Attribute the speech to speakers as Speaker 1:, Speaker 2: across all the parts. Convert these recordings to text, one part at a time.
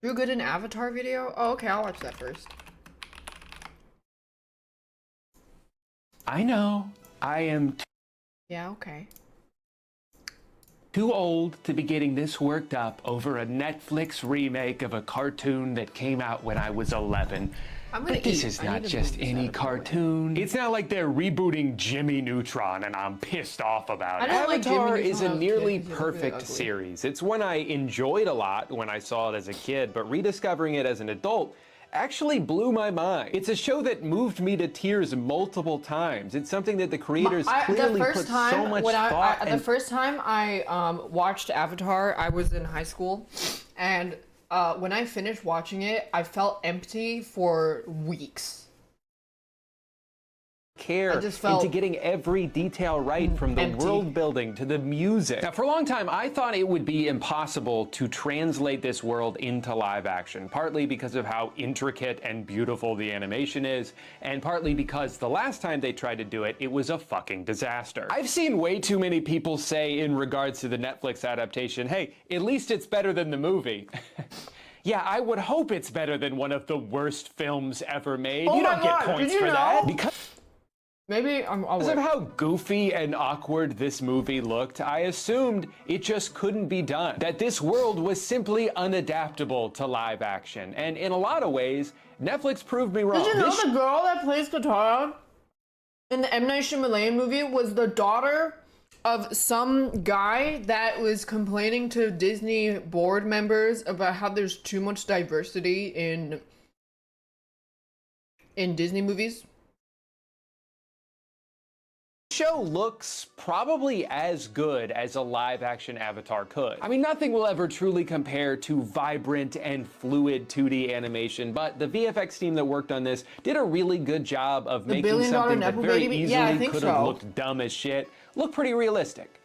Speaker 1: Drew Gooden Avatar video? Oh, okay, I'll watch that first.
Speaker 2: I know. I am
Speaker 1: Yeah, okay.
Speaker 2: too old to be getting this worked up over a Netflix remake of a cartoon that came out when I was 11.
Speaker 1: I'm gonna
Speaker 2: But this
Speaker 1: eat.
Speaker 2: is
Speaker 1: I
Speaker 2: not
Speaker 1: need to
Speaker 2: just
Speaker 1: move this out
Speaker 2: any
Speaker 1: of the way.
Speaker 2: cartoon. It's not like they're rebooting Jimmy Neutron and I'm pissed off about
Speaker 1: I
Speaker 2: it.
Speaker 1: didn't like Jimmy
Speaker 2: Avatar
Speaker 1: Neutron
Speaker 2: is
Speaker 1: when I
Speaker 2: a
Speaker 1: was a kid
Speaker 2: nearly
Speaker 1: 'cause he looked really
Speaker 2: perfect
Speaker 1: ugly.
Speaker 2: series. It's one I enjoyed a lot when I saw it as a kid, but rediscovering it as an adult actually blew my mind. It's a show that moved me to tears multiple times. It's something that the creators clearly put so much thought
Speaker 1: the first time I watched Avatar, I was in high school, and when I finished watching it, I felt empty for weeks.
Speaker 2: care
Speaker 1: I just felt
Speaker 2: into getting every detail right, from the
Speaker 1: empty.
Speaker 2: world building to the music. Now, for a long time, I thought it would be impossible to translate this world into live action, partly because of how intricate and beautiful the animation is, and partly because the last time they tried to do it, it was a fucking disaster. I've seen way too many people say in regards to the Netflix adaptation, hey, at least it's better than the movie. Yeah, I would hope it's better than one of the worst films ever made.
Speaker 1: Oh
Speaker 2: You
Speaker 1: my
Speaker 2: don't get
Speaker 1: God,
Speaker 2: points
Speaker 1: did you
Speaker 2: for
Speaker 1: know?
Speaker 2: that.
Speaker 1: Maybe I'll
Speaker 2: Because
Speaker 1: wait.
Speaker 2: of how goofy and awkward this movie looked, I assumed it just couldn't be done. That this world was simply unadaptable to live action. And in a lot of ways, Netflix proved me wrong.
Speaker 1: Did you know
Speaker 2: This
Speaker 1: the girl that plays Katara in the M. Night Shyamalan movie was the daughter of some guy that was complaining to Disney board members about how there's too much diversity in Disney movies?
Speaker 2: show looks probably as good as a live action Avatar could. I mean, nothing will ever truly compare to vibrant and fluid 2D animation, but the VFX team that worked on this did a really good job of making
Speaker 1: billion-dollar
Speaker 2: something that
Speaker 1: Nepo
Speaker 2: very
Speaker 1: baby? Yeah, I
Speaker 2: easily
Speaker 1: think
Speaker 2: could have
Speaker 1: so.
Speaker 2: looked dumb as shit look pretty realistic.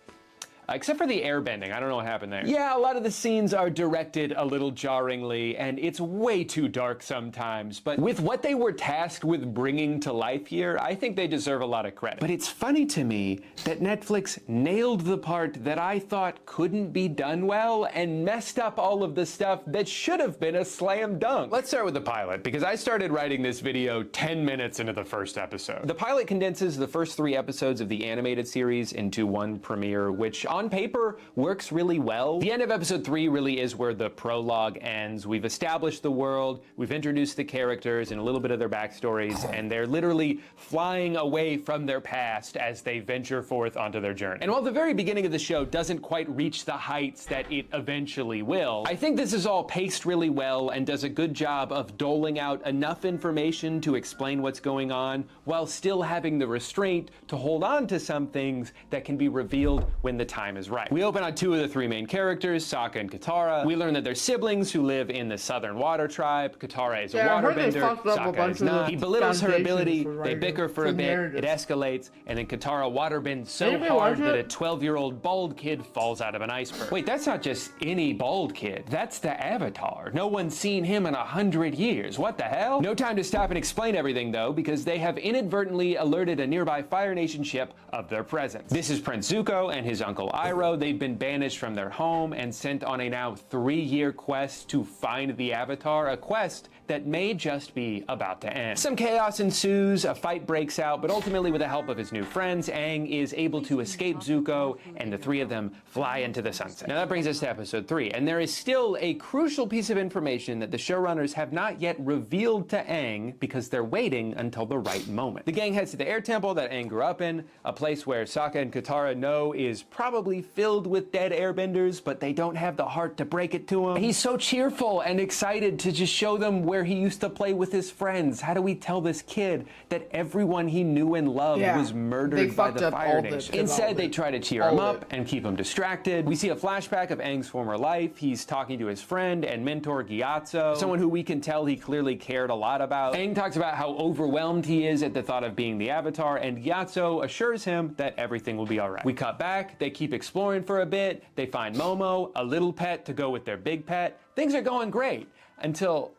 Speaker 2: Except for the airbending, I don't know what happened there. Yeah, a lot of the scenes are directed a little jarringly, and it's way too dark sometimes, but with what they were tasked with bringing to life here, I think they deserve a lot of credit. But it's funny to me that Netflix nailed the part that I thought couldn't be done well and messed up all of the stuff that should have been a slam dunk. Let's start with the pilot, because I started writing this video 10 minutes into the first episode. The pilot condenses the first 3 episodes of the animated series into one premiere, which on paper works really well. The end of episode 3 really is where the prologue ends. We've established the world, we've introduced the characters and a little bit of their backstories, and they're literally flying away from their past as they venture forth onto their journey. And while the very beginning of the show doesn't quite reach the heights that it eventually will, I think this is all paced really well and does a good job of doling out enough information to explain what's going on, while still having the restraint to hold on to some things that can be revealed when the time is right. We open on 2 of the 3 main characters, Sokka and Katara. We learn that they're siblings who live in the Southern Water Tribe. Katara is a waterbender, Sokka is not. He belittles her ability, they bicker for a bit, it escalates, and then Katara waterbends so hard that a 12-year-old bald kid falls out of an iceberg. Wait, that's not just any bald kid, that's the Avatar. No one's seen him in 100 years, what the hell? No time to stop and explain everything though, because they have inadvertently alerted a nearby Fire Nation ship of their presence. This is Prince Zuko and his uncle Iroh. They've been banished from their home and sent on a now 3-year quest to find the Avatar, a quest that may just be about to end. Some chaos ensues, a fight breaks out, but ultimately with the help of his new friends, Aang is able to escape Zuko, and the 3 of them fly into the sunset. Now that brings us to episode 3, and there is still a crucial piece of information that the showrunners have not yet revealed to Aang because they're waiting until the right moment. The gang heads to the air temple that Aang grew up in, a place where Sokka and Katara know is probably filled with dead airbenders, but they don't have the heart to break it to him. He's so cheerful and excited to just show them where he used to play with his friends. How do we tell this kid that everyone he knew and loved was murdered by the Fire Nation? Instead, they try to cheer him up and keep him distracted. We see a flashback of Aang's former life. He's talking to his friend and mentor Gyatso, someone who we can tell he clearly cared a lot about. Aang talks about how overwhelmed he is at the thought of being the Avatar, and Gyatso assures him that everything will be alright. We cut back, they keep exploring for a bit, they find Momo, a little pet to go with their big pet. Things are going great until...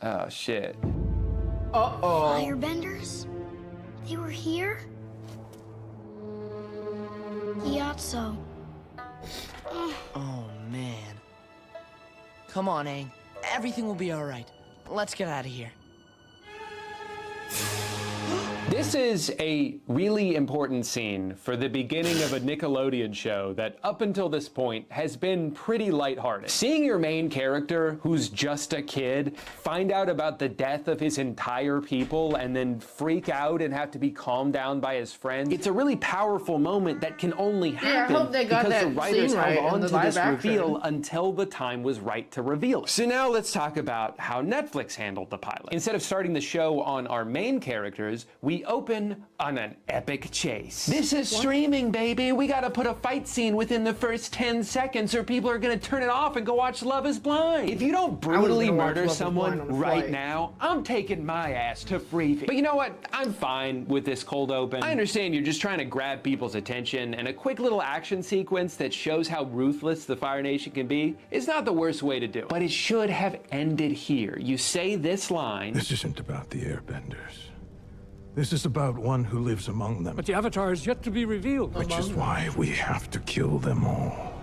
Speaker 2: oh shit.
Speaker 1: Uh-oh.
Speaker 3: Firebenders? They were here? Gyatso.
Speaker 4: Oh man. Come on, Aang. Everything will be all right. Let's get out of here.
Speaker 2: This is a really important scene for the beginning of a Nickelodeon show that up until this point has been pretty lighthearted. Seeing your main character, who's just a kid, find out about the death of his entire people and then freak out and have to be calmed down by his friends, it's a really powerful moment that can only happen
Speaker 1: I hope they got
Speaker 2: because the
Speaker 1: that
Speaker 2: writers
Speaker 1: scene right
Speaker 2: held on
Speaker 1: in the
Speaker 2: to
Speaker 1: live
Speaker 2: this
Speaker 1: action.
Speaker 2: reveal until the time was right to reveal it. So now let's talk about how Netflix handled the pilot. Instead of starting the show on our main characters, we open on an epic chase. This is streaming, baby. We gotta put a fight scene within the first 10 seconds or people are gonna turn it off and go watch Love is Blind. If you don't brutally murder someone right now, I'm taking my ass to free feed. But you know what? I'm fine with this cold open. I understand you're just trying to grab people's attention, and a quick little action sequence that shows how ruthless the Fire Nation can be is not the worst way to do it. But it should have ended here. You say this line.
Speaker 5: This isn't about the Airbenders. This is about one who lives among them.
Speaker 6: But the Avatar is yet to be revealed.
Speaker 5: Which is why we have to kill them all.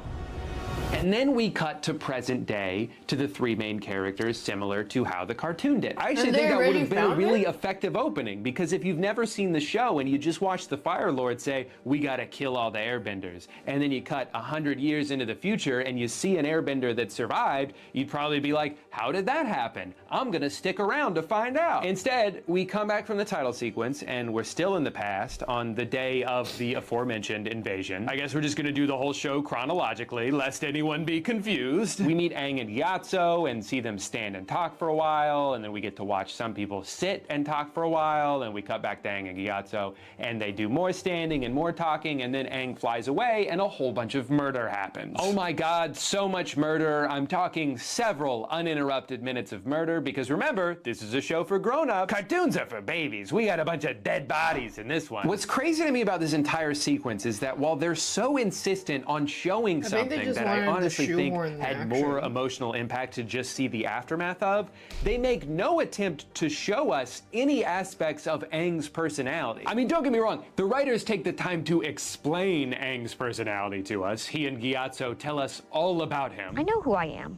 Speaker 2: And then we cut to present day to the three main characters, similar to how the cartoon did. I actually think that would have been a really effective opening, because if you've never seen the show and you just watch the Fire Lord say, we gotta kill all the Airbenders, and then you cut 100 years into the future and you see an Airbender that survived, you'd probably be like, how did that happen? I'm gonna stick around to find out. Instead, we come back from the title sequence and we're still in the past on the day of the aforementioned invasion. I guess we're just gonna do the whole show chronologically, lest anyone be confused. We meet Aang and Gyatso and see them stand and talk for a while, and then we get to watch some people sit and talk for a while, and we cut back to Aang and Gyatso, and they do more standing and more talking, and then Aang flies away, and a whole bunch of murder happens. Oh my god, so much murder. I'm talking several uninterrupted minutes of murder, because remember, this is a show for grown-ups. Cartoons are for babies. We got a bunch of dead bodies in this one. What's crazy to me about this entire sequence is that while they're so insistent on showing something that I honestly think had more emotional impact to just see the aftermath of, they make no attempt to show us any aspects of Aang's personality. I mean, don't get me wrong, the writers take the time to explain Aang's personality to us. He and Gyatso tell us all about him.
Speaker 3: I know who I am.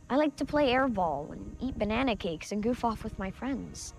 Speaker 3: I like to play airball and eat banana cakes and goof off with my friends.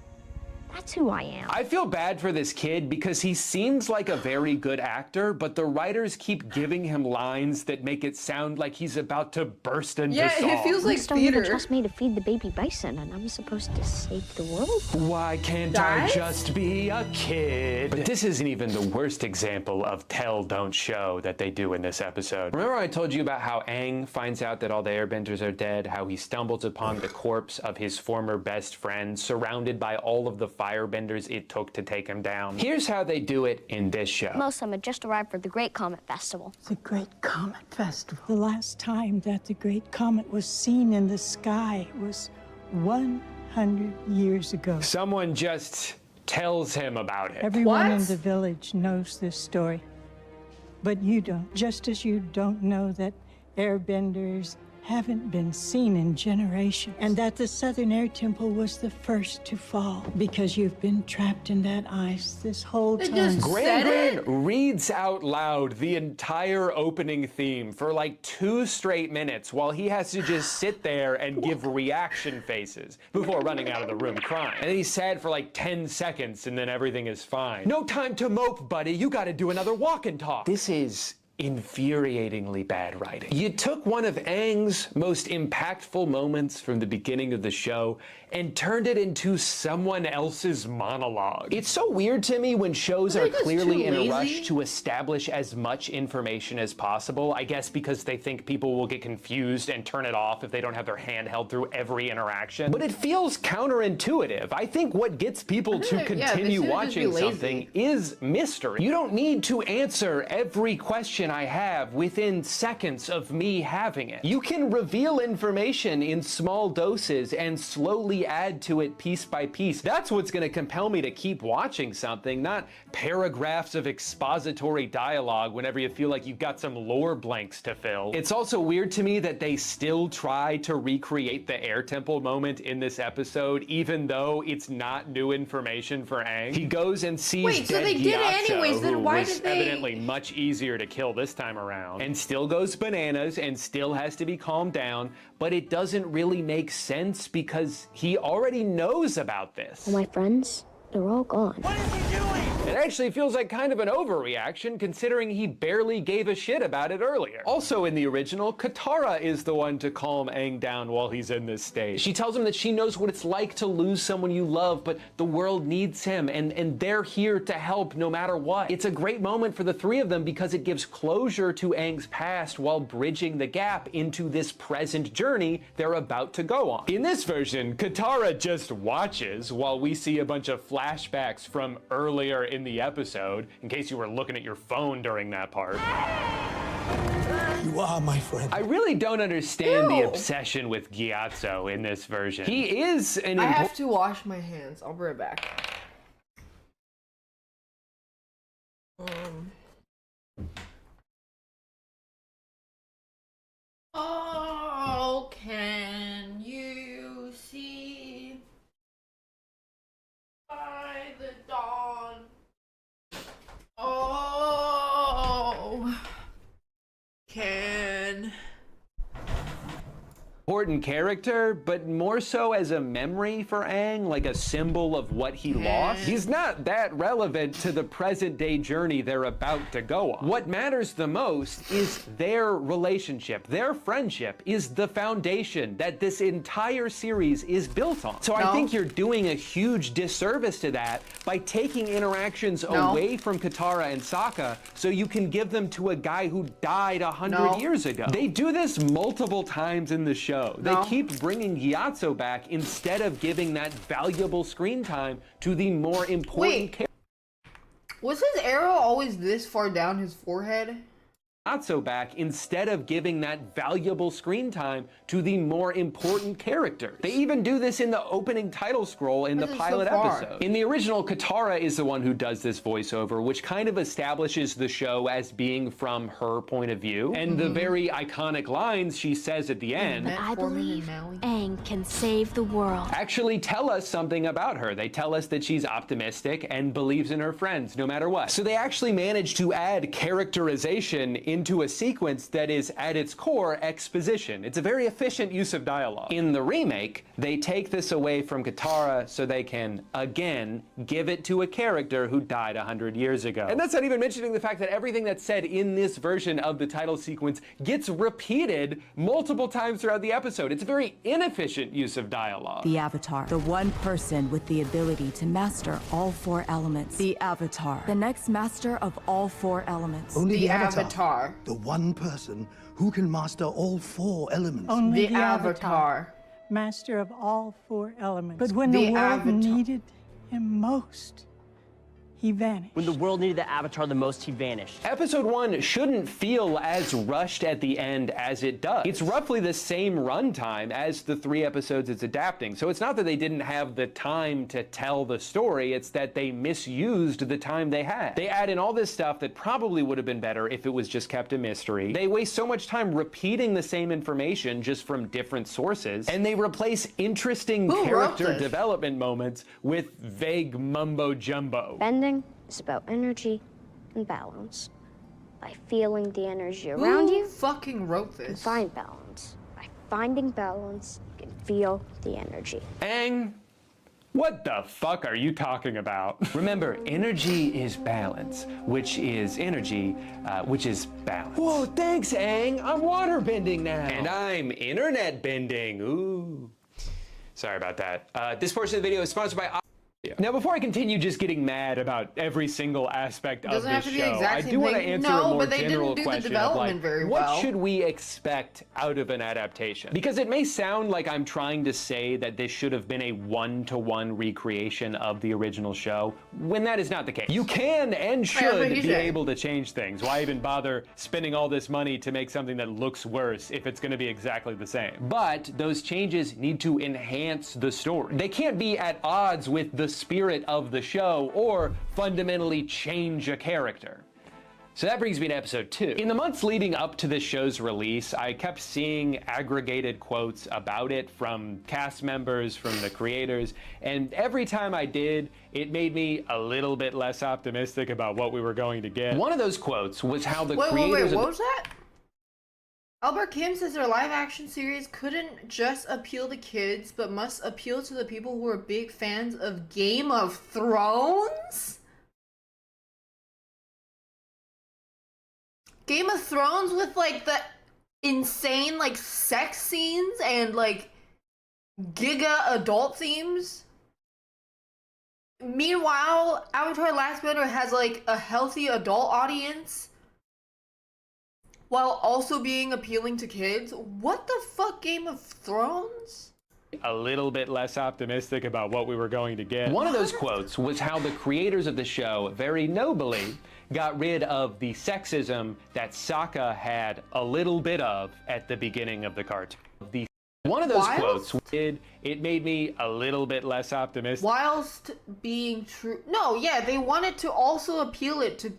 Speaker 3: That's who I am.
Speaker 2: I feel bad for this kid because he seems like a very good actor, but the writers keep giving him lines that make it sound like he's about to burst into song.
Speaker 1: Yeah, it feels like
Speaker 3: Don't even
Speaker 1: theater.
Speaker 3: trust me to feed the baby bison, and I'm supposed to save the world?
Speaker 2: Why can't I just be a kid? But this isn't even the worst example of tell, don't show that they do in this episode. Remember I told you about how Aang finds out that all the Airbenders are dead, how he stumbles upon the corpse of his former best friend, surrounded by all of the firebenders it took to take him down. Here's how they do it in this show.
Speaker 3: Most of them had just arrived for the Great Comet Festival.
Speaker 7: The Great Comet Festival. The last time that the Great Comet was seen in the sky was 100 years ago.
Speaker 2: Someone just tells him about it.
Speaker 7: Everyone in the village knows this story, but you don't. Just as you don't know that airbenders haven't been seen in generations, and that the Southern Air Temple was the first to fall, because you've been trapped in that ice this whole time.
Speaker 2: Gran reads out loud the entire opening theme for like 2 straight minutes while he has to just sit there and give reaction faces before running out of the room crying. And then he's sad for like 10 seconds and then everything is fine. No time to mope, buddy. You gotta do another walk and talk. This is infuriatingly bad writing. You took one of Aang's most impactful moments from the beginning of the show and turned it into someone else's monologue. It's so weird to me when shows are clearly in a rush to establish as much information as possible, I guess because they think people will get confused and turn it off if they don't have their hand held through every interaction. But it feels counterintuitive. I think what gets people to continue watching something is mystery. You don't need to answer every question I have within seconds of me having it. You can reveal information in small doses and slowly add to it piece by piece. That's what's going to compel me to keep watching something, not paragraphs of expository dialogue whenever you feel like you've got some lore blanks to fill. It's also weird to me that they still try to recreate the air temple moment in this episode, even though it's not new information for Aang. He goes and sees dead Gyatso, who was evidently much easier to kill this time around, and still goes bananas and still has to be calmed down, but it doesn't really make sense because he already knows about this.
Speaker 3: All my friends, they're all gone.
Speaker 2: It actually feels like kind of an overreaction considering he barely gave a shit about it earlier. Also in the original, Katara is the one to calm Aang down while he's in this state. She tells him that she knows what it's like to lose someone you love, but the world needs him and they're here to help no matter what. It's a great moment for the three of them because it gives closure to Aang's past while bridging the gap into this present journey they're about to go on. In this version, Katara just watches while we see a bunch of flashbacks from earlier in the episode, in case you were looking at your phone during that part.
Speaker 5: You are my friend.
Speaker 2: I really don't understand the obsession with Gyatso in this version. He is an
Speaker 1: I have to wash my hands. I'll be right back. Oh, can you see by the dawn? Oh, can.
Speaker 2: important character, but more so as a memory for Aang, like a symbol of what he lost. He's not that relevant to the present day journey they're about to go on. What matters the most is their relationship. Their friendship is the foundation that this entire series is built on. So I think you're doing a huge disservice to that by taking interactions away from Katara and Sokka so you can give them to a guy who died 100 years ago. They do this multiple times in the show. They keep bringing Gyatso back instead of giving that valuable screen time to the more important character.
Speaker 1: Was his arrow always this far down his forehead?
Speaker 2: Gyatso back instead of giving that valuable screen time to the more important characters. They even do this in the opening title scroll in the pilot episode. In the original, Katara is the one who does this voiceover, which kind of establishes the show as being from her point of view. And the very iconic lines she says at the end,
Speaker 3: I believe Aang can save the world.
Speaker 2: actually tell us something about her. They tell us that she's optimistic and believes in her friends no matter what. So they actually managed to add characterization into a sequence that is at its core exposition. It's a very efficient use of dialogue. In the remake, they take this away from Katara so they can, again, give it to a character who died 100 years ago. And that's not even mentioning the fact that everything that's said in this version of the title sequence gets repeated multiple times throughout the episode. It's a very inefficient use of dialogue.
Speaker 8: The Avatar, the one person with the ability to master all four elements. The Avatar, the next master of all four elements.
Speaker 5: Only
Speaker 1: The Avatar.
Speaker 5: The one person who can master all four elements.
Speaker 7: Only
Speaker 1: The Avatar.
Speaker 7: master of all four elements. But when
Speaker 1: The
Speaker 7: the world
Speaker 1: Avatar.
Speaker 7: needed him most, he vanished.
Speaker 9: When the world needed the Avatar the most, he vanished.
Speaker 2: Episode 1 shouldn't feel as rushed at the end as it does. It's roughly the same runtime as the 3 episodes it's adapting. So it's not that they didn't have the time to tell the story, it's that they misused the time they had. They add in all this stuff that probably would have been better if it was just kept a mystery. They waste so much time repeating the same information just from different sources, and they replace interesting character development moments with vague mumbo jumbo.
Speaker 3: Bending is about energy and balance. By feeling the energy around you,
Speaker 1: fucking wrote
Speaker 3: you can
Speaker 1: this?
Speaker 3: find balance. By finding balance, you can feel the energy.
Speaker 2: Aang, what the fuck are you talking about? Remember, energy is balance, which is energy, which is balance. Whoa, thanks, Aang. I'm water bending now. And I'm internet bending. Ooh. Sorry about that. This portion of the video is sponsored by Now, before I continue just getting mad about every single aspect of this show, I do want to answer a more general question of like, what should we expect out of an adaptation? Because it may sound like I'm trying to say that this should have been a one-to-one recreation of the original show, when that is not the case. You can and should be able to change things. Why even bother spending all this money to make something that looks worse if it's going to be exactly the same? But those changes need to enhance the story. They can't be at odds with the spirit of the show or fundamentally change a character. So that brings me to episode 2. In the months leading up to this show's release, I kept seeing aggregated quotes about it from cast members, from the creators, and every time I did, it made me a little bit less optimistic about what we were going to get. One of those quotes was how the creators
Speaker 1: what was that? Albert Kim says their live-action series couldn't just appeal to kids, but must appeal to the people who are big fans of Game of Thrones? Game of Thrones with, like, the insane, like, sex scenes and, like, giga adult themes? Meanwhile, Avatar Last Bender has, like, a healthy adult audience while also being appealing to kids. What the fuck, Game of Thrones?
Speaker 2: A little bit less optimistic about what we were going to get. One of those quotes was how the creators of the show very nobly got rid of the sexism that Sokka had a little bit of at the beginning of the cartoon. One of those quotes did, it made me a little bit less optimistic.
Speaker 1: Whilst being true. No, yeah, they wanted to also appeal it to.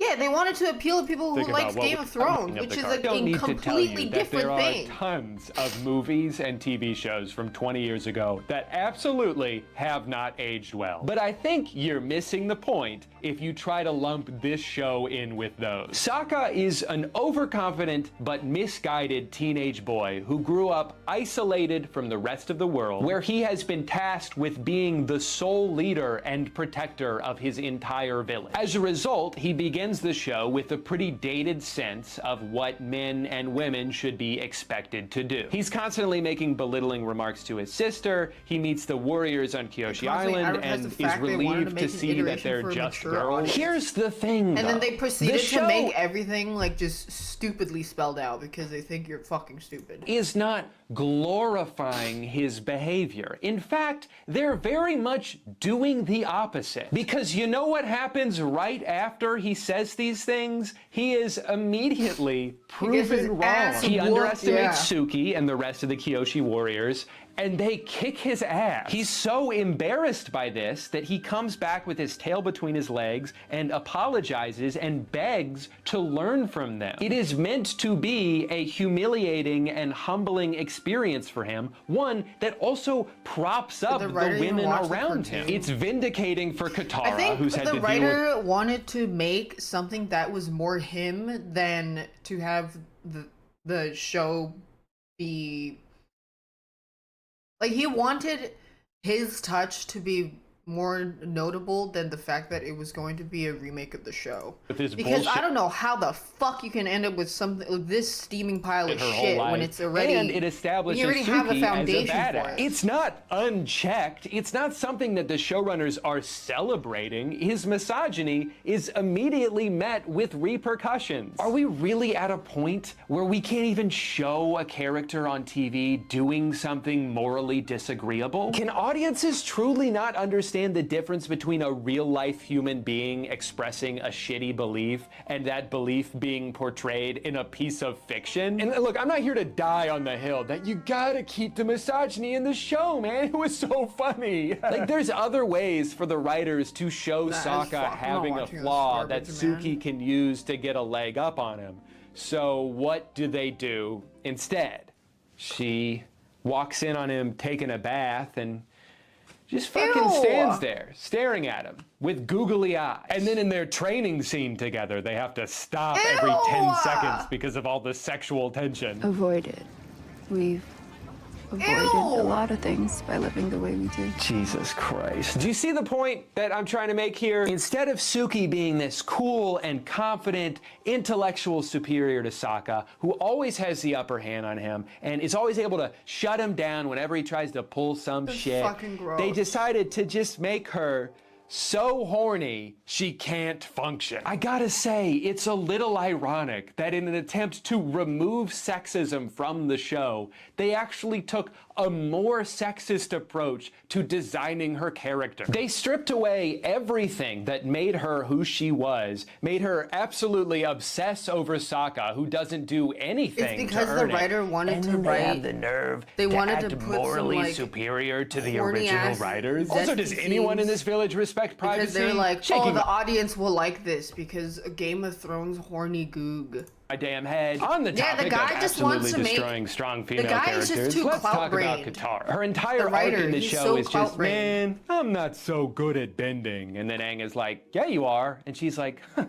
Speaker 1: Yeah, they wanted to appeal to people who like Game of Thrones, which is like a completely different thing.
Speaker 2: There are tons of movies and TV shows from 20 years ago that absolutely have not aged well. But I think you're missing the point if you try to lump this show in with those. Sokka is an overconfident but misguided teenage boy who grew up isolated from the rest of the world, where he has been tasked with being the sole leader and protector of his entire village. As a result, he begins the show with a pretty dated sense of what men and women should be expected to do. He's constantly making belittling remarks to his sister. He meets the warriors on Kyoshi Island and is relieved to see that they're just girls. Here's the thing,
Speaker 1: and then they proceeded to make everything like just stupidly spelled out because they think you're fucking stupid.
Speaker 2: Is not glorifying his behavior. In fact, they're very much doing the opposite. Because you know what happens right after he says these things? He is immediately proven wrong. He underestimates Suki and the rest of the Kyoshi warriors, and they kick his ass. He's so embarrassed by this that he comes back with his tail between his legs and apologizes and begs to learn from them. It is meant to be a humiliating and humbling experience for him, one that also props up the women around him. It's vindicating for Katara, who's had to deal with...
Speaker 1: I think the writer wanted to make something that was more him than to have the show be... Like, he wanted his touch to be more notable than the fact that it was going to be a remake of the show. Because I don't know how the fuck you can end up with something like this steaming pile of shit when it's already...
Speaker 2: And it establishes
Speaker 1: you already have a foundation for it.
Speaker 2: It's not unchecked. It's not something that the showrunners are celebrating. His misogyny is immediately met with repercussions. Are we really at a point where we can't even show a character on TV doing something morally disagreeable? Can audiences truly not understand the difference between a real-life human being expressing a shitty belief and that belief being portrayed in a piece of fiction? And look, I'm not here to die on the hill that you gotta keep the misogyny in the show, man. It was so funny. Like, there's other ways for the writers to show Sokka having a flaw that Suki can use to get a leg up on him. So what do instead? She walks in on him taking a bath and just fucking stands there, staring at him with googly eyes. And then in their training scene together, they have to stop every 10 seconds because of all the sexual tension.
Speaker 10: Avoid it. We've avoided a lot of things by living the way we do.
Speaker 2: Jesus Christ. Do you see the point that I'm trying to make here? Instead of Suki being this cool and confident intellectual superior to Sokka, who always has the upper hand on him and is always able to shut him down whenever he tries to pull some shit, they decided to just make her so horny she can't function. I gotta say, it's a little ironic that in an attempt to remove sexism from the show, they actually took a more sexist approach to designing her character. They stripped away everything that made her who she was, made her absolutely obsess over Sokka, who doesn't do anything
Speaker 1: to earn it. It's because the writer wanted to write...
Speaker 2: have the nerve
Speaker 1: to
Speaker 2: act
Speaker 1: put
Speaker 2: morally
Speaker 1: some, like,
Speaker 2: superior to the original writers. Also, does anyone in this village respect respect privacy.
Speaker 1: Because they're like,
Speaker 2: shaking
Speaker 1: the audience will like this because Game of Thrones horny goog.
Speaker 2: my damn head on the topic
Speaker 1: the guy
Speaker 2: of
Speaker 1: just
Speaker 2: absolutely
Speaker 1: wants to make
Speaker 2: destroying strong female
Speaker 1: the guy
Speaker 2: characters.
Speaker 1: is just too
Speaker 2: Let's talk about
Speaker 1: clout-brained.
Speaker 2: Katara. Her entire
Speaker 1: The writer,
Speaker 2: arc in the
Speaker 1: he's
Speaker 2: show
Speaker 1: so
Speaker 2: is just,
Speaker 1: clout-brained.
Speaker 2: man, I'm not so good at bending. And then Aang is like, yeah, you are. And she's like, huh,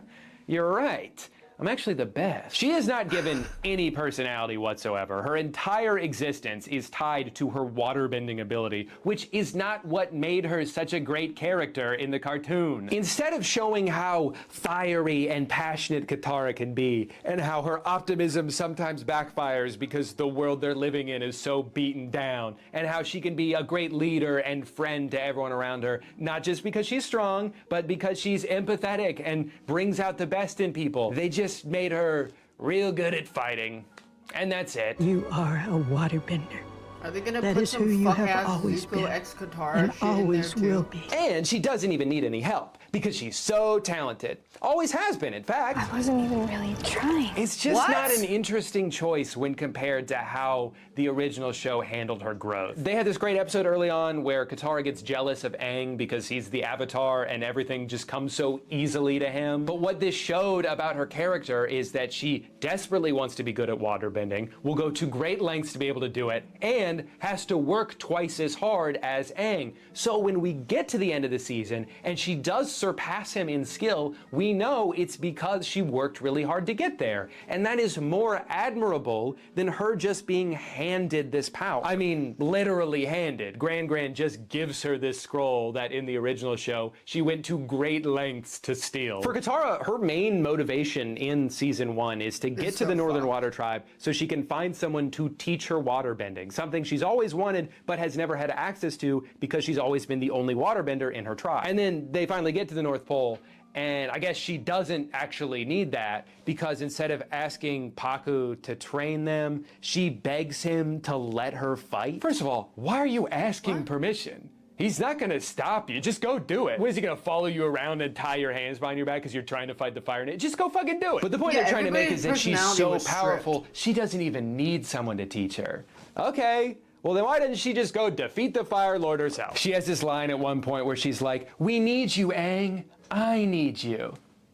Speaker 2: you're right. I'm actually the best. She is not given any personality whatsoever. Her entire existence is tied to her waterbending ability, which is not what made her such a great character in the cartoon. Instead of showing how fiery and passionate Katara can be, and how her optimism sometimes backfires because the world they're living in is so beaten down, and how she can be a great leader and friend to everyone around her, not just because she's strong, but because she's empathetic and brings out the best in people. They just made her real good at fighting, and that's it.
Speaker 7: You are a waterbender.
Speaker 1: Are they gonna
Speaker 7: That
Speaker 1: put
Speaker 7: is who
Speaker 1: some
Speaker 7: you
Speaker 1: fuck
Speaker 7: have
Speaker 1: ass
Speaker 7: always
Speaker 1: Zuko
Speaker 7: been,
Speaker 1: x Katara
Speaker 7: and
Speaker 1: shit in there
Speaker 7: always
Speaker 1: too?
Speaker 7: will be.
Speaker 2: And she doesn't even need any help because she's so talented. Always has been, in fact.
Speaker 10: I wasn't even really trying.
Speaker 2: It's just
Speaker 1: What?
Speaker 2: not an interesting choice when compared to how the original show handled her growth. They had this great episode early on where Katara gets jealous of Aang because he's the Avatar and everything just comes so easily to him. But what this showed about her character is that she desperately wants to be good at waterbending, will go to great lengths to be able to do it, and has to work twice as hard as Aang. So when we get to the end of the season and she does surpass him in skill, we know it's because she worked really hard to get there. And that is more admirable than her just being handed this power. I mean, literally handed. Gran just gives her this scroll that in the original show, she went to great lengths to steal. For Katara, her main motivation in season 1 is to get to the Northern Water Tribe so she can find someone to teach her waterbending, something she's always wanted but has never had access to because she's always been the only waterbender in her tribe. And then they finally get to the North Pole, and I guess she doesn't actually need that because instead of asking Paku to train them, she begs him to let her fight. First of all, why are you asking permission? He's not gonna stop you. Just go do it. What, is he gonna follow you around and tie your hands behind your back because you're trying to fight the fire? Just go fucking do it. But the point they're trying to make is that she's so powerful, she doesn't even need someone to teach her. Okay. Well, then why doesn't she just go defeat the Fire Lord herself? She has this line at one point where she's like, we need you, Aang. I need you.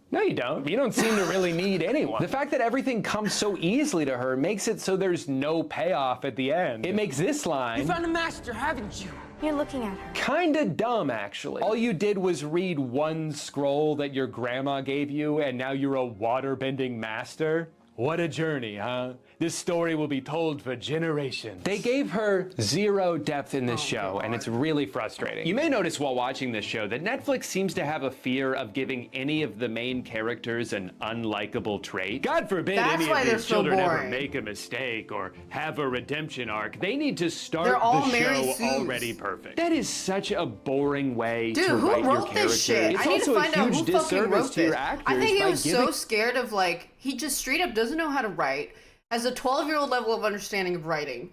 Speaker 2: No, you don't. You don't seem to really need anyone. The fact that everything comes so easily to her makes it so there's no payoff at the end. It makes this line...
Speaker 4: You found a master, haven't you?
Speaker 10: You're looking at her.
Speaker 2: Kinda dumb, actually. All you did was read one scroll that your grandma gave you, and now you're a waterbending master? What a journey, huh? This story will be told for generations. They gave her zero depth in this show, and it's really frustrating. You may notice while watching this show that Netflix seems to have a fear of giving any of the main characters an unlikable trait. God forbid any of these children ever make a mistake or have a redemption arc. They need to start the show already perfect. That is such a boring way to write your character.
Speaker 1: This shit?
Speaker 2: It's
Speaker 1: I need to
Speaker 2: also
Speaker 1: find
Speaker 2: a
Speaker 1: out
Speaker 2: huge
Speaker 1: who fucking
Speaker 2: disservice
Speaker 1: wrote
Speaker 2: to your
Speaker 1: this.
Speaker 2: actors.
Speaker 1: I think he
Speaker 2: by
Speaker 1: was
Speaker 2: giving
Speaker 1: so scared of, like, he just straight up doesn't know how to write, has a 12-year-old level of understanding of writing,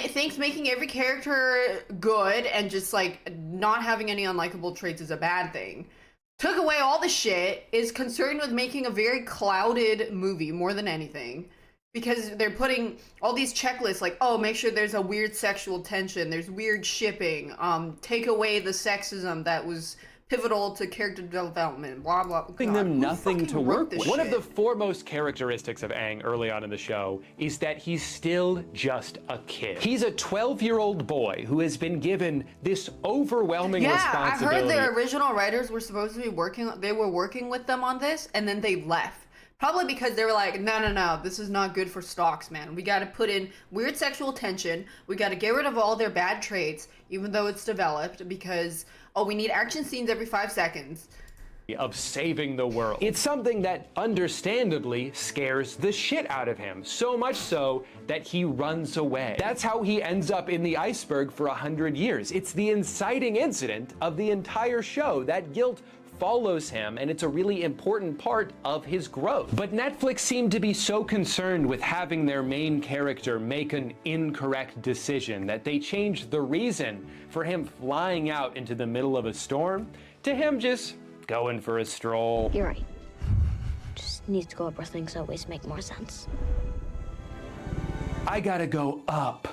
Speaker 1: thinks making every character good and just, like, not having any unlikable traits is a bad thing. Took away all the shit, is concerned with making a very clouded movie more than anything. Because they're putting all these checklists like, oh, make sure there's a weird sexual tension, there's weird shipping, take away the sexism that was pivotal to character development, blah, blah, blah.
Speaker 2: Giving them nothing to work with. One of
Speaker 1: shit?
Speaker 2: the foremost characteristics of Aang early on in the show is that he's still just a kid. He's a 12-year-old boy who has been given this overwhelming responsibility.
Speaker 1: I heard the original writers were supposed to be working with them on this, and then they left. Probably because they were like, no, this is not good for stocks, man. We gotta put in weird sexual tension. We gotta get rid of all their bad traits, even though it's developed, because, oh, we need action scenes every 5 seconds.
Speaker 2: Of saving the world. It's something that understandably scares the shit out of him, so much so that he runs away. That's how he ends up in the iceberg for 100 years. It's the inciting incident of the entire show. That guilt follows him, and it's a really important part of his growth. But Netflix seemed to be so concerned with having their main character make an incorrect decision that they changed the reason for him flying out into the middle of a storm to him just going for a stroll.
Speaker 3: You're right. Just needs to go up where things always make more sense.
Speaker 2: I gotta go up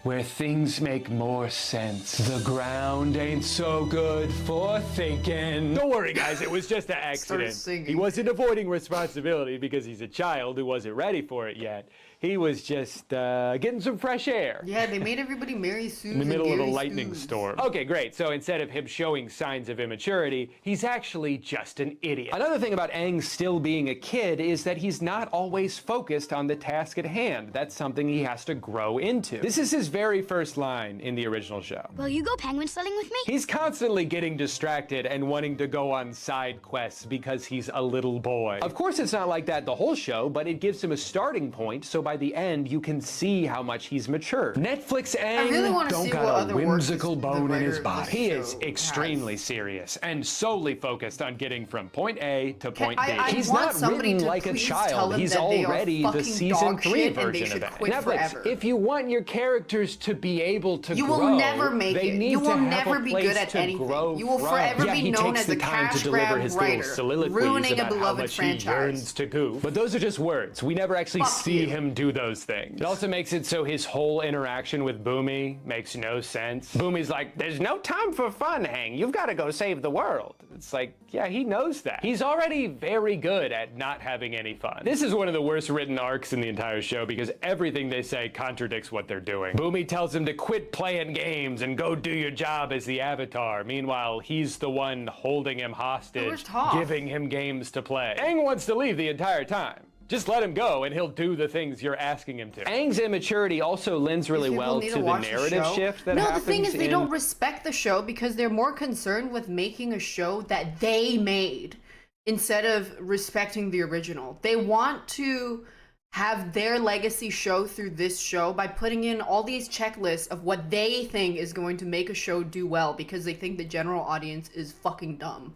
Speaker 2: where things make more sense. The ground ain't so good for thinking. Don't worry, guys, it was just an accident. He wasn't avoiding responsibility because he's a child who wasn't ready for it yet. He was just getting some fresh air.
Speaker 1: Yeah, they made everybody marry Suze
Speaker 2: in the middle of a
Speaker 1: Gary
Speaker 2: lightning
Speaker 1: Suze.
Speaker 2: storm. Okay, great. So instead of him showing signs of immaturity, he's actually just an idiot. Another thing about Aang still being a kid is that he's not always focused on the task at hand. That's something he has to grow into. This is his very first line in the original show.
Speaker 11: Will you go penguin sledding with me?
Speaker 2: He's constantly getting distracted and wanting to go on side quests because he's a little boy. Of course, it's not like that the whole show, but it gives him a starting point, so by the end, you can see how much he's matured. Netflix Aang
Speaker 1: really
Speaker 2: don't got a whimsical bone in his body. He is extremely serious and solely focused on getting from point A to point B. He's not written like a child. He's already the season 3 version of it. Netflix, if you want your characters to be able to grow,
Speaker 1: you will never make
Speaker 2: they
Speaker 1: it.
Speaker 2: need
Speaker 1: You will
Speaker 2: to have
Speaker 1: never
Speaker 2: a
Speaker 1: be
Speaker 2: place
Speaker 1: good at
Speaker 2: to
Speaker 1: anything.
Speaker 2: grow
Speaker 1: You will
Speaker 2: from.
Speaker 1: forever
Speaker 2: Yeah,
Speaker 1: be
Speaker 2: he
Speaker 1: known
Speaker 2: takes
Speaker 1: as
Speaker 2: the
Speaker 1: a
Speaker 2: time to
Speaker 1: cash
Speaker 2: deliver
Speaker 1: grab
Speaker 2: his little
Speaker 1: writer,
Speaker 2: soliloquies
Speaker 1: ruining a
Speaker 2: about how
Speaker 1: beloved
Speaker 2: much
Speaker 1: franchise.
Speaker 2: he yearns to goof. But those are just words. We never actually see him do those things. It also makes it so his whole interaction with Boomy makes no sense. Boomy's like, there's no time for fun, Aang. You've got to go save the world. It's like, yeah, he knows that. He's already very good at not having any fun. This is one of the worst written arcs in the entire show because everything they say contradicts what they're doing. Boomy tells him to quit playing games and go do your job as the Avatar. Meanwhile, he's the one holding him hostage, giving him games to play. Aang wants to leave the entire time. Just let him go and he'll do the things you're asking him to. Aang's immaturity also lends really well to the narrative shift that happens.
Speaker 1: No, the thing is they don't respect the show because they're more concerned with making a show that they made instead of respecting the original. They want to have their legacy show through this show by putting in all these checklists of what they think is going to make a show do well because they think the general audience is fucking dumb.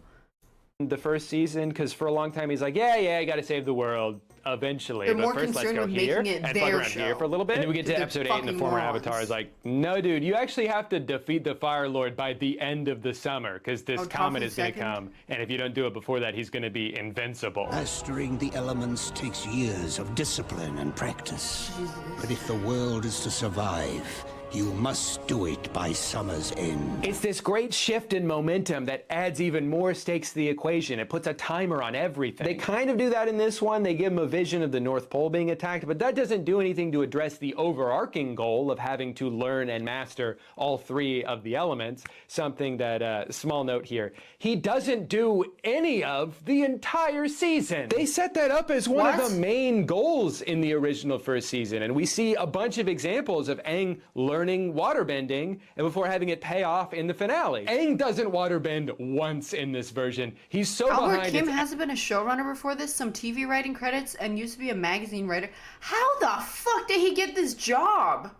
Speaker 2: The first season, because for a long time he's like, yeah, I gotta save the world eventually.
Speaker 1: They're
Speaker 2: but
Speaker 1: more
Speaker 2: first let's
Speaker 1: concerned
Speaker 2: go
Speaker 1: with
Speaker 2: here
Speaker 1: making it
Speaker 2: and
Speaker 1: their
Speaker 2: fuck around
Speaker 1: show.
Speaker 2: here for a little bit. And then we get to
Speaker 1: They're
Speaker 2: episode 8 and the former
Speaker 1: morons.
Speaker 2: Avatar is like, no dude, you actually have to defeat the Fire Lord by the end of the summer, because this comet is gonna come, and if you don't do it before that, he's gonna be invincible.
Speaker 12: Mastering the elements takes years of discipline and practice. But if the world is to survive, you must do it by summer's end.
Speaker 2: It's this great shift in momentum that adds even more stakes to the equation. It puts a timer on everything. They kind of do that in this one. They give him a vision of the North Pole being attacked, but that doesn't do anything to address the overarching goal of having to learn and master all 3 of the elements. Something that, small note here, he doesn't do any of the entire season. They set that up as one of the main goals in the original first season, and we see a bunch of examples of Aang learning waterbending and before having it pay off in the finale. Aang doesn't waterbend once in this version. He's so
Speaker 1: Albert
Speaker 2: behind.
Speaker 1: Kim hasn't been a showrunner before this, some TV writing credits, and used to be a magazine writer. How the fuck did he get this job?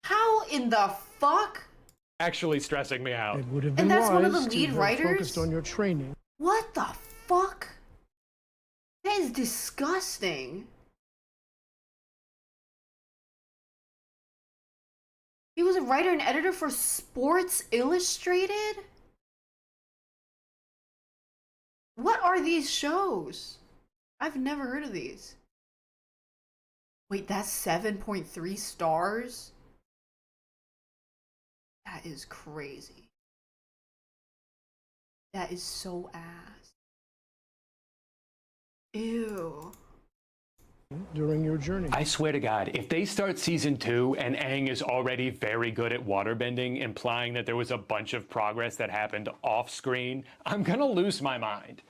Speaker 1: How in the fuck?
Speaker 2: Actually stressing me out.
Speaker 5: It would have
Speaker 1: And
Speaker 5: been
Speaker 1: that's one of the
Speaker 5: wise to
Speaker 1: lead
Speaker 5: have
Speaker 1: writers?
Speaker 5: focused on your training.
Speaker 1: What the fuck? That is disgusting. He was a writer and editor for Sports Illustrated? What are these shows? I've never heard of these. Wait, that's 7.3 stars? That is crazy. That is so ass. Ew.
Speaker 5: During your journey.
Speaker 2: I swear to God, if they start season 2 and Aang is already very good at waterbending, implying that there was a bunch of progress that happened off screen, I'm gonna lose my mind.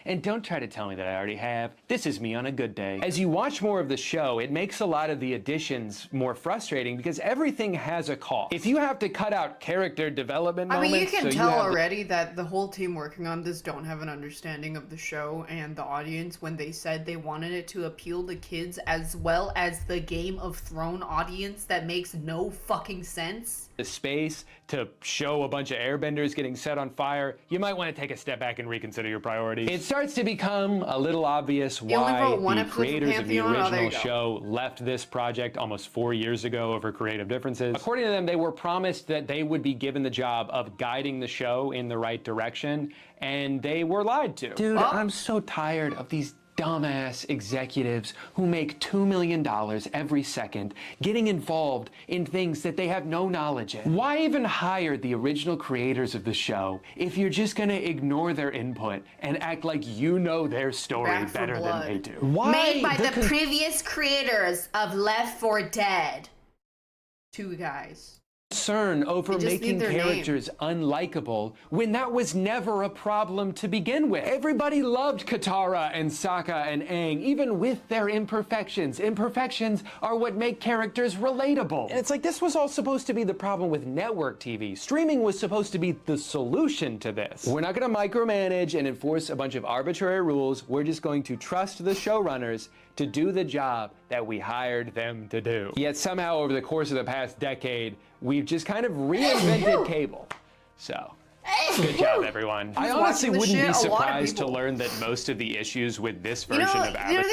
Speaker 2: And don't try to tell me that I already have. This is me on a good day. As you watch more of the show, it makes a lot of the additions more frustrating because everything has a cost. If you have to cut out character development moments...
Speaker 1: I mean, you can tell already that the whole team working on this don't have an understanding of the show and the audience when they said they wanted it to appeal to kids as well as the Game of Thrones audience that makes no fucking sense.
Speaker 2: The space to show a bunch of airbenders getting set on fire, you might want to take a step back and reconsider your priorities. It starts to become a little obvious why the creators of the original show left this project almost 4 years ago over creative differences. According to them, they were promised that they would be given the job of guiding the show in the right direction, and they were lied to. Dude, I'm so tired of these dumbass executives who make $2 million every second getting involved in things that they have no knowledge in? Why even hire the original creators of the show if you're just gonna ignore their input and act like you know their story better than they do? Why
Speaker 11: Made by the previous creators of Left 4 Dead.
Speaker 1: 2 guys.
Speaker 2: Concern over making characters unlikable when that was never a problem to begin with. Everybody loved Katara and Sokka and Aang, even with their imperfections. Imperfections are what make characters relatable. And it's like this was all supposed to be the problem with network TV. Streaming was supposed to be the solution to this. We're not going to micromanage and enforce a bunch of arbitrary rules. We're just going to trust the showrunners to do the job that we hired them to do. Yet somehow over the course of the past decade, we've just kind of reinvented cable. So, good job, everyone. I honestly wouldn't be surprised to learn that most of the issues with this version of Avatar.
Speaker 1: You know,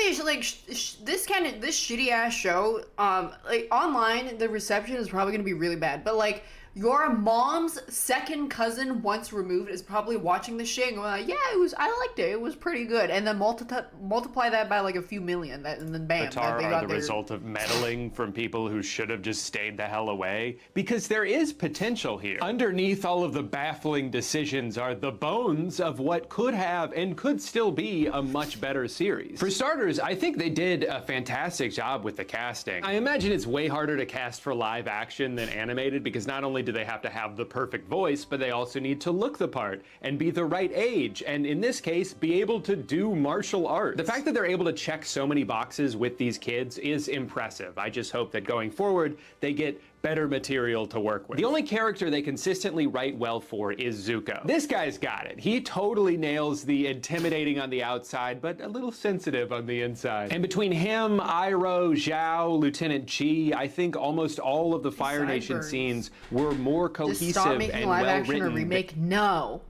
Speaker 1: this shitty ass show, like online, the reception is probably gonna be really bad. But like, your mom's second cousin once removed is probably watching this shit and going like, yeah, I liked it. It was pretty good. And then multiply that by like a few million, and then bam.
Speaker 2: Avatar are the result of meddling from people who should have just stayed the hell away. Because there is potential here. Underneath all of the baffling decisions are the bones of what could have and could still be a much better series. For starters, I think they did a fantastic job with the casting. I imagine it's way harder to cast for live action than animated because not only do they have to have the perfect voice, but they also need to look the part and be the right age, and in this case, be able to do martial arts. The fact that they're able to check so many boxes with these kids is impressive. I just hope that going forward, they get better material to work with. The only character they consistently write well for is Zuko. This guy's got it. He totally nails the intimidating on the outside, but a little sensitive on the inside. And between him, Iroh, Zhao, Lieutenant Chi, I think almost all of the Fire Nation scenes were more cohesive
Speaker 1: Just stop making
Speaker 2: and
Speaker 1: live
Speaker 2: well
Speaker 1: action
Speaker 2: written.
Speaker 1: or remake. No.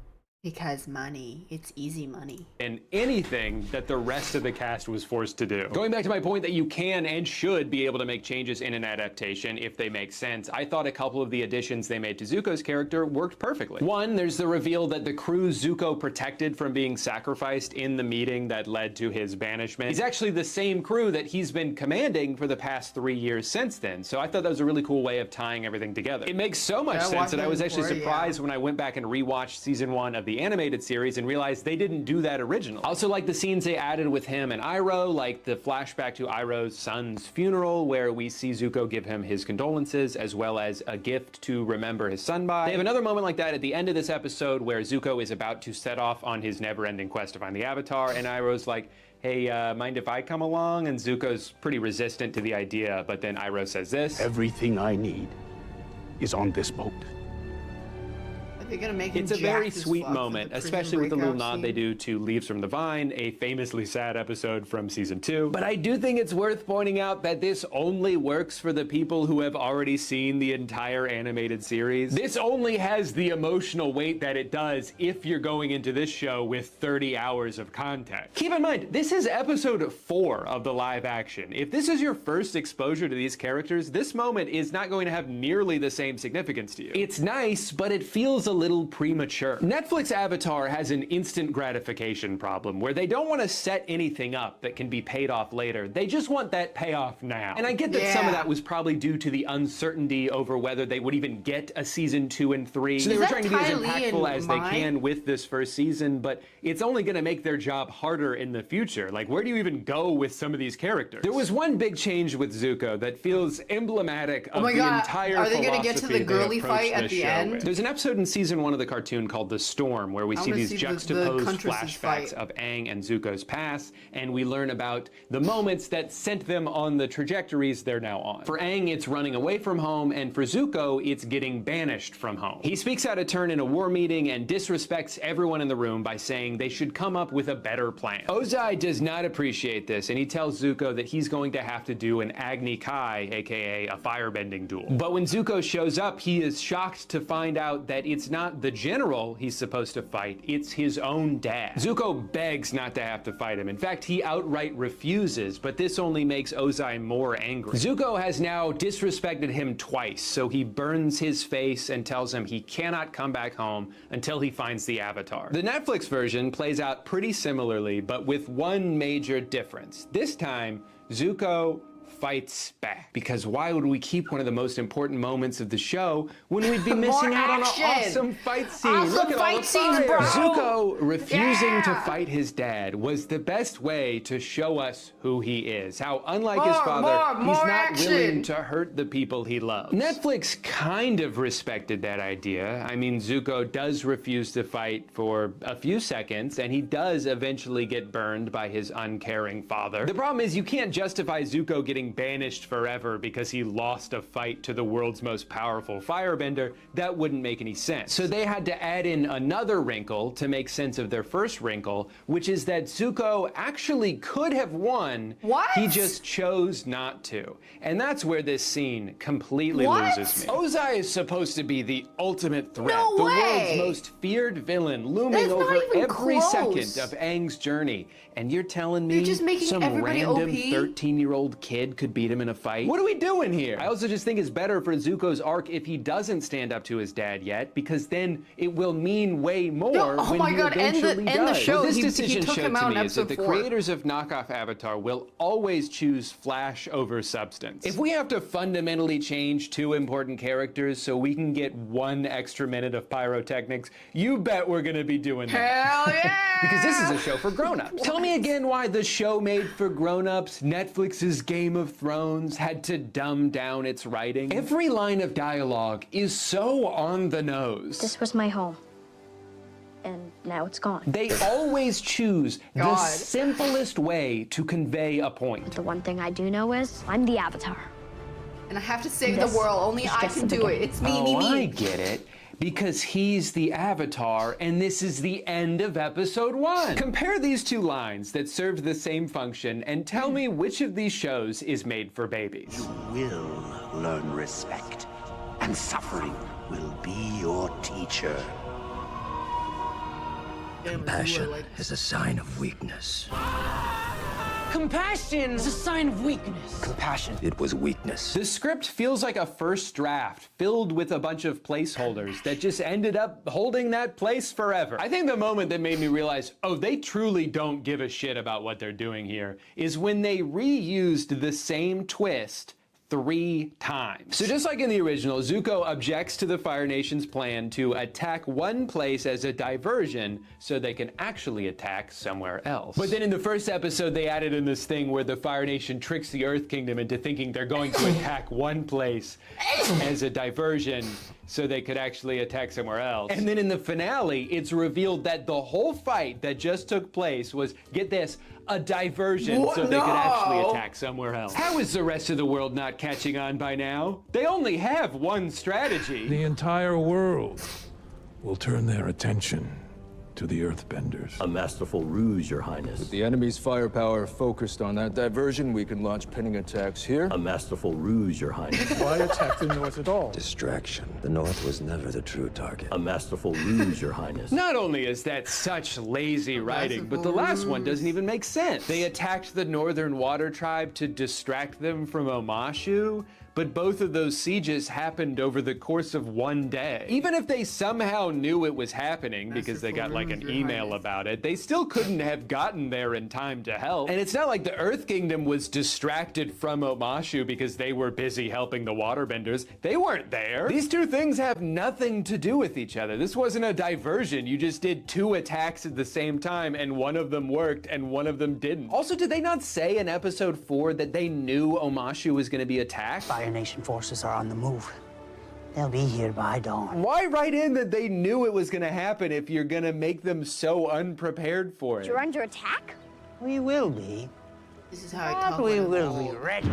Speaker 1: Because money. It's easy money.
Speaker 2: And anything that the rest of the cast was forced to do. Going back to my point that you can and should be able to make changes in an adaptation if they make sense, I thought a couple of the additions they made to Zuko's character worked perfectly. One, there's the reveal that the crew Zuko protected from being sacrificed in the meeting that led to his banishment is actually the same crew that he's been commanding for the past 3 years since then. So I thought that was a really cool way of tying everything together. It makes so much sense that I was actually surprised when I went back and rewatched season 1 of the animated series and realized they didn't do that originally. Also like the scenes they added with him and Iroh, like the flashback to Iroh's son's funeral where we see Zuko give him his condolences as well as a gift to remember his son by. They have another moment like that at the end of this episode where Zuko is about to set off on his never-ending quest to find the Avatar and Iroh's like, hey, mind if I come along? And Zuko's pretty resistant to the idea, but then Iroh says this.
Speaker 13: Everything I need is on this boat.
Speaker 2: It's a very sweet moment, especially with the little nod they do to Leaves from the Vine, a famously sad episode from season 2. But I do think it's worth pointing out that this only works for the people who have already seen the entire animated series. This only has the emotional weight that it does if you're going into this show with 30 hours of content. Keep in mind, this is episode 4 of the live action. If this is your first exposure to these characters, this moment is not going to have nearly the same significance to you. It's nice, but it feels a little premature. Netflix Avatar has an instant gratification problem where they don't want to set anything up that can be paid off later. They just want that payoff now. And I get that some of that was probably due to the uncertainty over whether they would even get a season 2 and 3. So they were trying to be as impactful as they can with this first season, but it's only going to make their job harder in the future. Like, where do you even go with some of these characters? There was one big change with Zuko that feels emblematic of the entire philosophy.
Speaker 1: Are they going to get to the girly fight at the end?
Speaker 2: There's an episode in season 1 of the cartoon called The Storm, where we see these juxtaposed flashbacks of Aang and Zuko's past, and we learn about the moments that sent them on the trajectories they're now on. For Aang, it's running away from home, and for Zuko, it's getting banished from home. He speaks out of turn in a war meeting and disrespects everyone in the room by saying they should come up with a better plan. Ozai does not appreciate this, and he tells Zuko that he's going to have to do an Agni Kai, aka a firebending duel. But when Zuko shows up, he is shocked to find out that it's not not the general he's supposed to fight, it's his own dad. Zuko begs not to have to fight him. In fact, he outright refuses, but this only makes Ozai more angry. Zuko has now disrespected him twice, so he burns his face and tells him he cannot come back home until he finds the Avatar. The Netflix version plays out pretty similarly, but with one major difference. This time, Zuko fights back. Because why would we keep one of the most important moments of the show when we'd be missing out on an awesome fight scene?
Speaker 11: Awesome
Speaker 2: Look at all the
Speaker 11: fight scenes, bro.
Speaker 2: Zuko refusing to fight his dad was the best way to show us who he is. How unlike his father, he's not willing to hurt the people he loves. Netflix kind of respected that idea. I mean, Zuko does refuse to fight for a few seconds, and he does eventually get burned by his uncaring father. The problem is you can't justify Zuko getting banished forever because he lost a fight to the world's most powerful firebender. That wouldn't make any sense. So they had to add in another wrinkle to make sense of their first wrinkle, which is that Zuko actually could have won.
Speaker 11: What?
Speaker 2: He just chose not to. And that's where this scene completely loses me. Ozai is supposed to be the ultimate threat, the world's most feared villain, looming over every second of Aang's journey. And you're telling me some random 13-year-old kid could beat him in a fight? What are we doing here? I also just think it's better for Zuko's arc if he doesn't stand up to his dad yet, because then it will mean way more when he eventually does.
Speaker 1: The show,
Speaker 2: what this
Speaker 1: he
Speaker 2: decision
Speaker 1: took
Speaker 2: showed
Speaker 1: him
Speaker 2: to
Speaker 1: out
Speaker 2: me
Speaker 1: in
Speaker 2: is that
Speaker 1: episode
Speaker 2: the
Speaker 1: 4.
Speaker 2: creators of knockoff Avatar will always choose flash over substance. If we have to fundamentally change 2 important characters so we can get 1 extra minute of pyrotechnics, you bet we're gonna be doing that.
Speaker 1: Hell yeah!
Speaker 2: Because this is a show for grown-ups. Tell me again why the show made for grown-ups, Netflix's Game of Thrones, had to dumb down its writing. Every line of dialogue is so on the nose.
Speaker 3: This was my home. And now it's gone.
Speaker 2: They always choose the simplest way to convey a point.
Speaker 3: The one thing I do know is I'm the Avatar.
Speaker 11: And I have to save the world. Only I can do it. It's me, me, me.
Speaker 2: I get it. Because he's the Avatar, and this is the end of episode 1. Compare these 2 lines that served the same function, and tell me which of these shows is made for babies.
Speaker 12: You will learn respect, and suffering will be your teacher.
Speaker 14: Compassion is a sign of weakness.
Speaker 4: Compassion is a sign of weakness.
Speaker 14: Compassion, it was weakness.
Speaker 2: The script feels like a first draft filled with a bunch of placeholders that just ended up holding that place forever. I think the moment that made me realize, oh, they truly don't give a shit about what they're doing here, is when they reused the same twist 3 times. So just like in the original, Zuko objects to the Fire Nation's plan to attack one place as a diversion so they can actually attack somewhere else. But then in the first episode, they added in this thing where the Fire Nation tricks the Earth Kingdom into thinking they're going to attack one place as a diversion so they could actually attack somewhere else. And then in the finale, it's revealed that the whole fight that just took place was, get this, a diversion so they could actually attack somewhere else. How is the rest of the world not catching on by now? They only have one strategy.
Speaker 5: The entire world will turn their attention to the Earthbenders.
Speaker 14: A masterful ruse, Your Highness.
Speaker 15: With the enemy's firepower focused on that diversion, we can launch pinning attacks here.
Speaker 14: A masterful ruse, Your Highness.
Speaker 5: Why attack the North at all?
Speaker 15: Distraction. The North was never the true target.
Speaker 14: A masterful ruse, Your Highness.
Speaker 2: Not only is that such lazy writing, but the last one doesn't even make sense. They attacked the Northern Water Tribe to distract them from Omashu, but both of those sieges happened over the course of 1 day. Even if they somehow knew it was happening because they got like an email about it, they still couldn't have gotten there in time to help. And it's not like the Earth Kingdom was distracted from Omashu because they were busy helping the Waterbenders. They weren't there. These 2 things have nothing to do with each other. This wasn't a diversion. You just did 2 attacks at the same time and one of them worked and one of them didn't. Also, did they not say in episode 4 that they knew Omashu was going to be attacked?
Speaker 16: Fire Nation forces are on the move. They'll be here by dawn.
Speaker 2: Why write in that they knew it was going to happen if you're going to make them so unprepared for it?
Speaker 3: You're under attack?
Speaker 16: We will be.
Speaker 11: This is how I talk.
Speaker 16: We will be ready.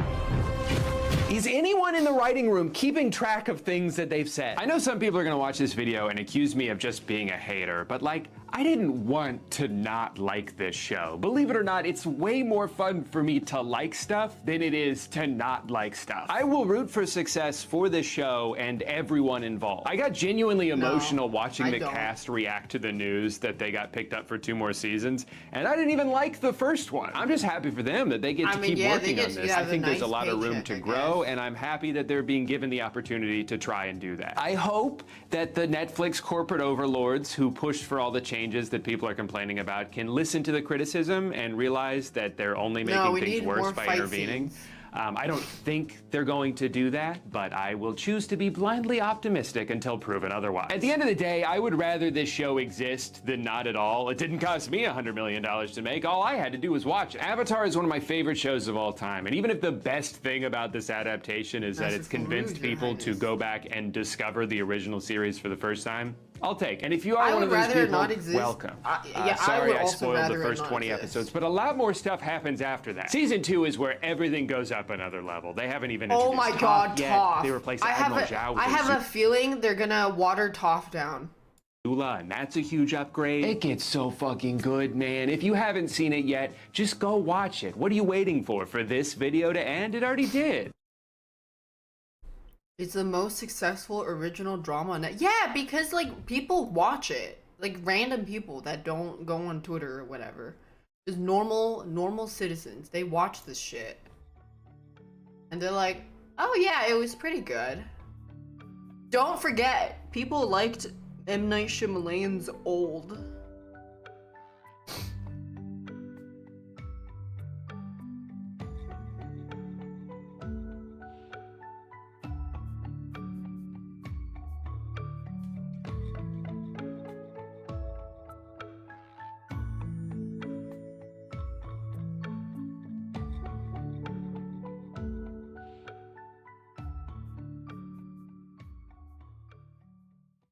Speaker 2: Is anyone in the writing room keeping track of things that they've said? I know some people are gonna watch this video and accuse me of just being a hater, but like, I didn't want to not like this show. Believe it or not, it's way more fun for me to like stuff than it is to not like stuff. I will root for success for this show and everyone involved. I got genuinely emotional watching the cast react to the news that they got picked up for 2 more seasons, and I didn't even like the first one. I'm just happy for them that they get to keep working on this. I think there's a lot of room to grow, and I'm happy that they're being given the opportunity to try and do that. I hope that the Netflix corporate overlords who pushed for all the changes that people are complaining about can listen to the criticism and realize that they're only making things worse by intervening. I don't think they're going to do that, but I will choose to be blindly optimistic until proven otherwise. At the end of the day, I would rather this show exist than not at all. It didn't cost me $100 million to make. All I had to do was watch it. Avatar is one of my favorite shows of all time, and even if the best thing about this adaptation is that it's convinced people to go back and discover the original series for the first time, I'll take. And if you are one of those people, welcome. Sorry I spoiled the first 20 episodes, but a lot more stuff happens after that. Season 2 is where everything goes up another level. They haven't even introduced
Speaker 1: Oh my God,
Speaker 2: yet.
Speaker 1: Toph.
Speaker 2: They replaced Admiral Zhao with
Speaker 1: I have a feeling they're gonna water Toph down.
Speaker 2: And that's a huge upgrade. It gets so fucking good, man. If you haven't seen it yet, just go watch it. What are you waiting for this video to end? It already did.
Speaker 1: It's the most successful original drama net. Yeah, because like people watch it. Like random people that don't go on Twitter or whatever. Just normal citizens. They watch this shit. And they're like, oh yeah, it was pretty good. Don't forget, people liked M. Night Shyamalan's Old.